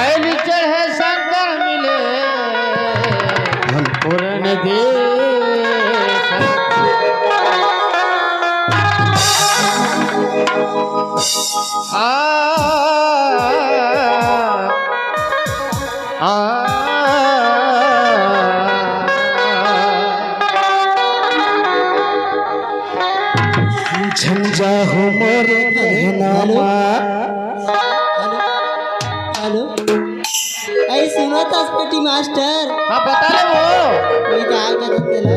कैली चढ़े शंकर मिले पूर्ण झंझा हो मोरे कहनामा। हेलो अरे सुनो तो स्पेटी मास्टर। हाँ बता रहे वो कोई काय करत तेला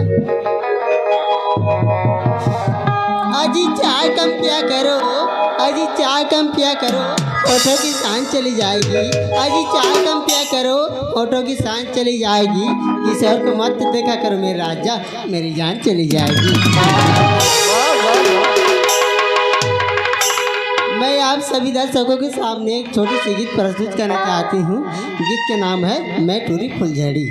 अजी चाय कम पिया करो, अजी चाय कम पिया करो, फोटो की सांस चली जाएगी। अजी चाय कम पिया करो, फोटो की सांस चली जाएगी। किसी और को मत देखा करो मेरे राजा, मेरी जान चली जाएगी। मैं आप सभी दर्शकों के सामने एक छोटी सी गीत प्रस्तुत करना चाहती हूँ। गीत का नाम है मैं टूरी फुलझड़ी।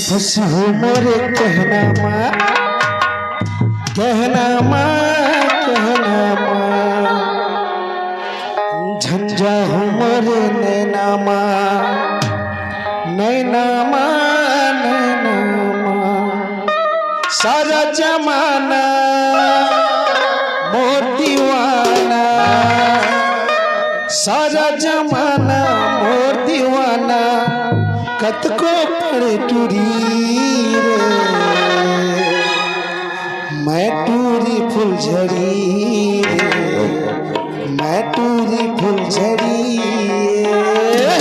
खुश हो मोरे कहनामा, कहनामा कहनामा। झंझा हो मोरे नैनामा, नैनामा नैनामा। सारा जमाना मोर दीवाना, सारा जमाना मोर दीवाना। कतको पड़े टूरी रे, मैं टूरी फुलझड़ी रे, मैं टूरी फुलझड़ी रे।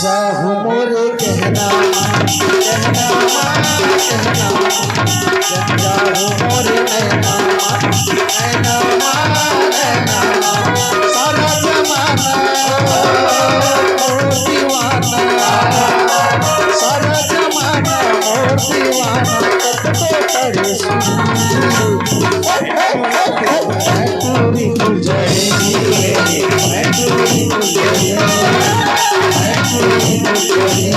जाहु मोरे कहनामा, कहनामा कहनामा। जाहु मोरे नैनामा, नैनामा नैनामा। सारा जमाना मोर दीवाना, सारा जमाना मोर दीवाना। कतको करे मैं टूरी फुलझड़ी, मैं टूरी फुलझड़ी, मैं टूरी फुलझड़ी,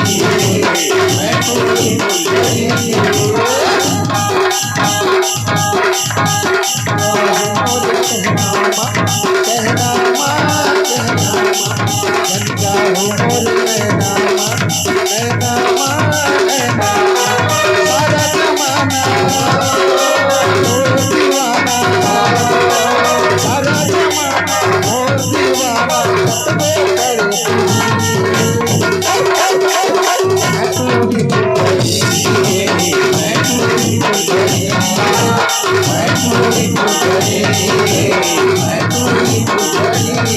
मैं टूरी फुलझड़ी। कहनामा कहनामा कहनामा। झंझा हो मोरे नैनामा, नैनामा नैनामा। सारा जमाना मोर दीवाना, सारा जमाना मोर दीवाना। कतको करे मैं टूरी फुलझड़ी, मैं टूरी फुलझड़ी, मैं टूरी फुलझड़ी, मैं टूरी फुलझड़ी।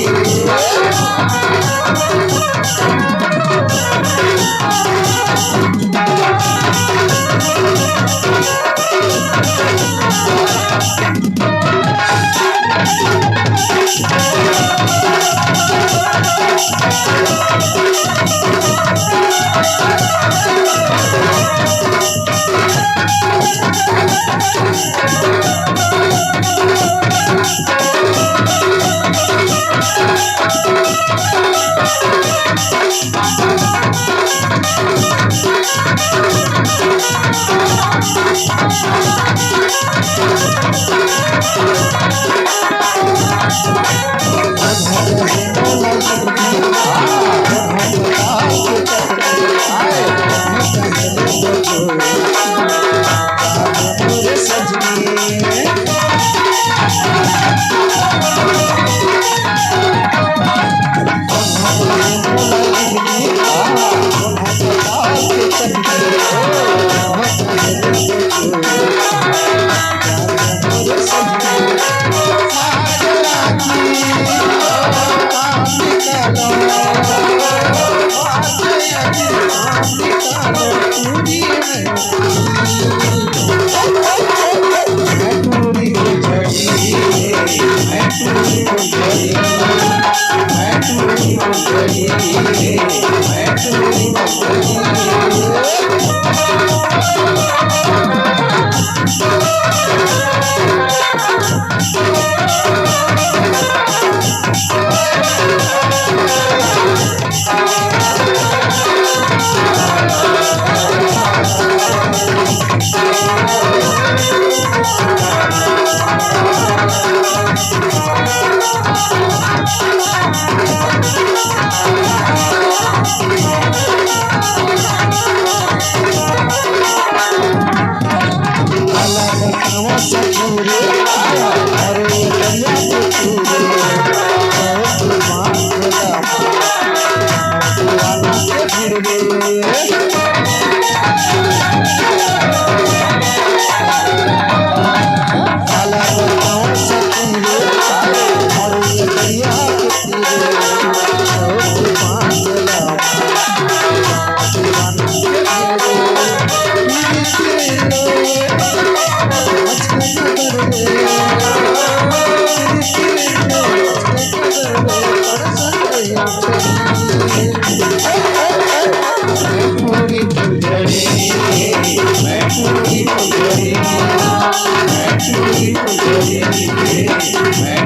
मैं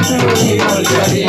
टूरी फुलझड़ी